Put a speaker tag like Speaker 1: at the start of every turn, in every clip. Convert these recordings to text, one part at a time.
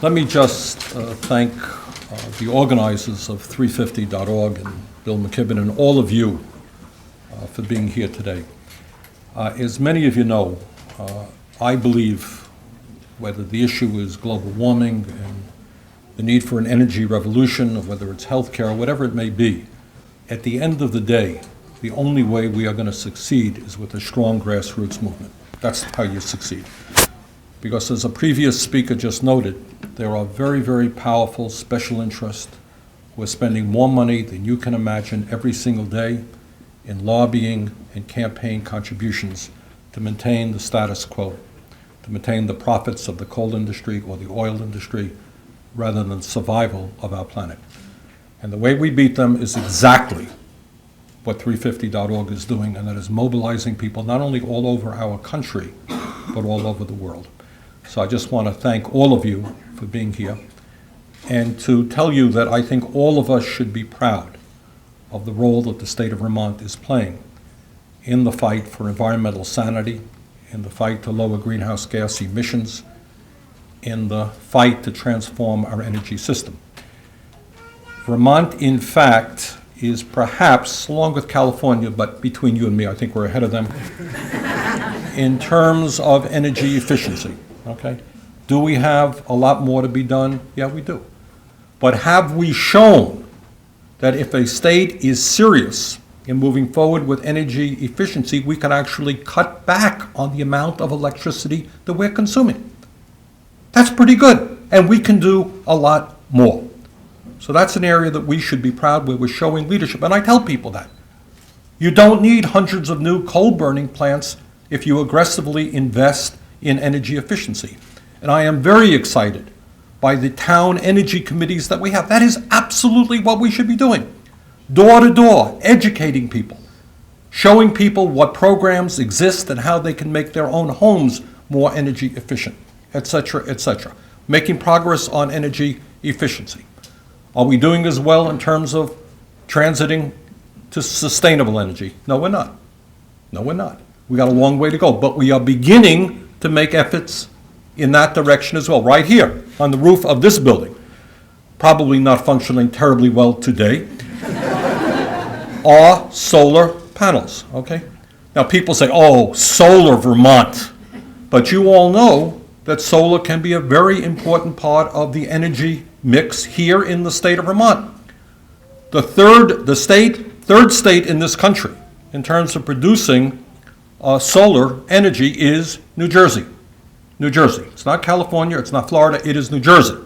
Speaker 1: Let me just thank the organizers of 350.org and Bill McKibben and all of you for being here today. As many of you know, I believe whether the issue is global warming and the need for an energy revolution, or whether it's healthcare, or whatever it may be, at the end of the day, the only way we are going to succeed is with a strong grassroots movement. That's how you succeed. Because as a previous speaker just noted, there are very, very powerful special interests who are spending more money than you can imagine every single day in lobbying and campaign contributions to maintain the status quo, to maintain the profits of the coal industry or the oil industry, rather than survival of our planet. And the way we beat them is exactly what 350.org is doing, and that is mobilizing people not only all over our country, but all over the world. So I just want to thank all of you for being here, and to tell you that I think all of us should be proud of the role that the state of Vermont is playing in the fight for environmental sanity, in the fight to lower greenhouse gas emissions, in the fight to transform our energy system. Vermont, in fact, is perhaps, along with California, but between you and me, I think we're ahead of them, in terms of energy efficiency, okay? Do we have a lot more to be done? Yeah, we do. But have we shown that if a state is serious in moving forward with energy efficiency, we can actually cut back on the amount of electricity that we're consuming? That's pretty good, and we can do a lot more. So that's an area that we should be proud where we're showing leadership, and I tell people that. You don't need hundreds of new coal-burning plants if you aggressively invest in energy efficiency. And I am very excited by the town energy committees that we have. That is absolutely what we should be doing. Door to door, educating people, showing people what programs exist and how they can make their own homes more energy efficient, et cetera, making progress on energy efficiency. Are we doing as well in terms of transiting to sustainable energy? No, we're not. No, we're not. We got a long way to go, but we are beginning to make efforts in that direction as well, right here on the roof of this building. Probably not functioning terribly well today, are solar panels, okay? Now people say, oh, solar Vermont. But you all know that solar can be a very important part of the energy mix here in the state of Vermont. The third state in this country in terms of producing solar energy is New Jersey. New Jersey. It's not California, it's not Florida, it is New Jersey.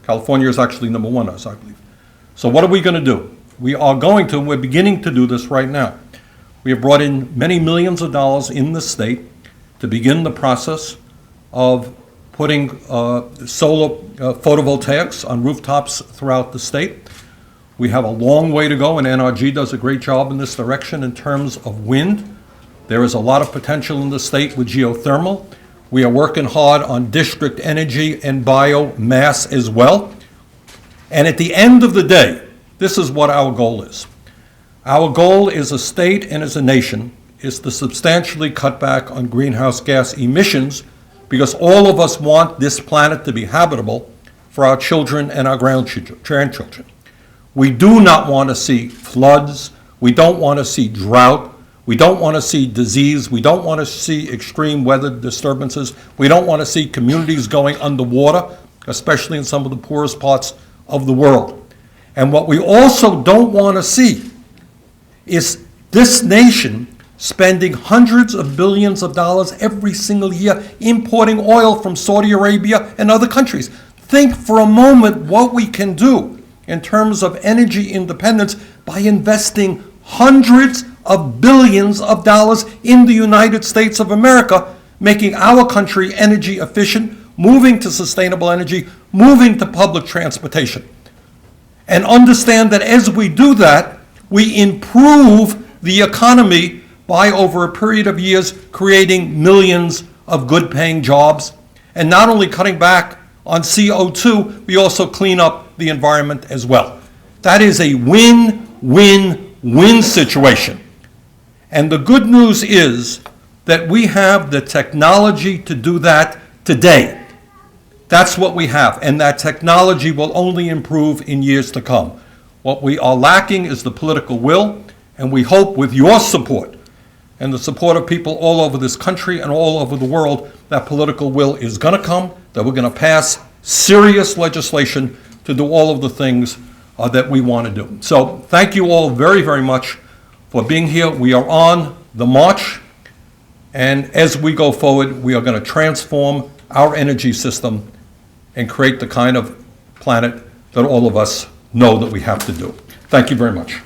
Speaker 1: California is actually number one, as I believe. So what are we going to do? We are going to, and we're beginning to do this right now. We have brought in many millions of dollars in the state to begin the process of putting solar photovoltaics on rooftops throughout the state. We have a long way to go, and NRG does a great job in this direction in terms of wind. There is a lot of potential in the state with geothermal. We are working hard on district energy and biomass as well. And at the end of the day, this is what our goal is. Our goal as a state and as a nation is to substantially cut back on greenhouse gas emissions, because all of us want this planet to be habitable for our children and our grandchildren. We do not want to see floods. We don't want to see drought. We don't want to see disease. We don't want to see extreme weather disturbances. We don't want to see communities going underwater, especially in some of the poorest parts of the world. And what we also don't want to see is this nation spending hundreds of billions of dollars every single year importing oil from Saudi Arabia and other countries. Think for a moment what we can do in terms of energy independence by investing hundreds of billions of dollars in the United States of America, making our country energy efficient, moving to sustainable energy, moving to public transportation. And understand that as we do that, we improve the economy by, over a period of years, creating millions of good-paying jobs. And not only cutting back on CO2, we also clean up the environment as well. That is a win-win-win situation. And the good news is that we have the technology to do that today. That's what we have, and that technology will only improve in years to come. What we are lacking is the political will, and we hope with your support and the support of people all over this country and all over the world, that political will is going to come, that we're going to pass serious legislation to do all of the things that we want to do. So thank you all very, very much for being here. We are on the march, and as we go forward, we are going to transform our energy system and create the kind of planet that all of us know that we have to do. Thank you very much.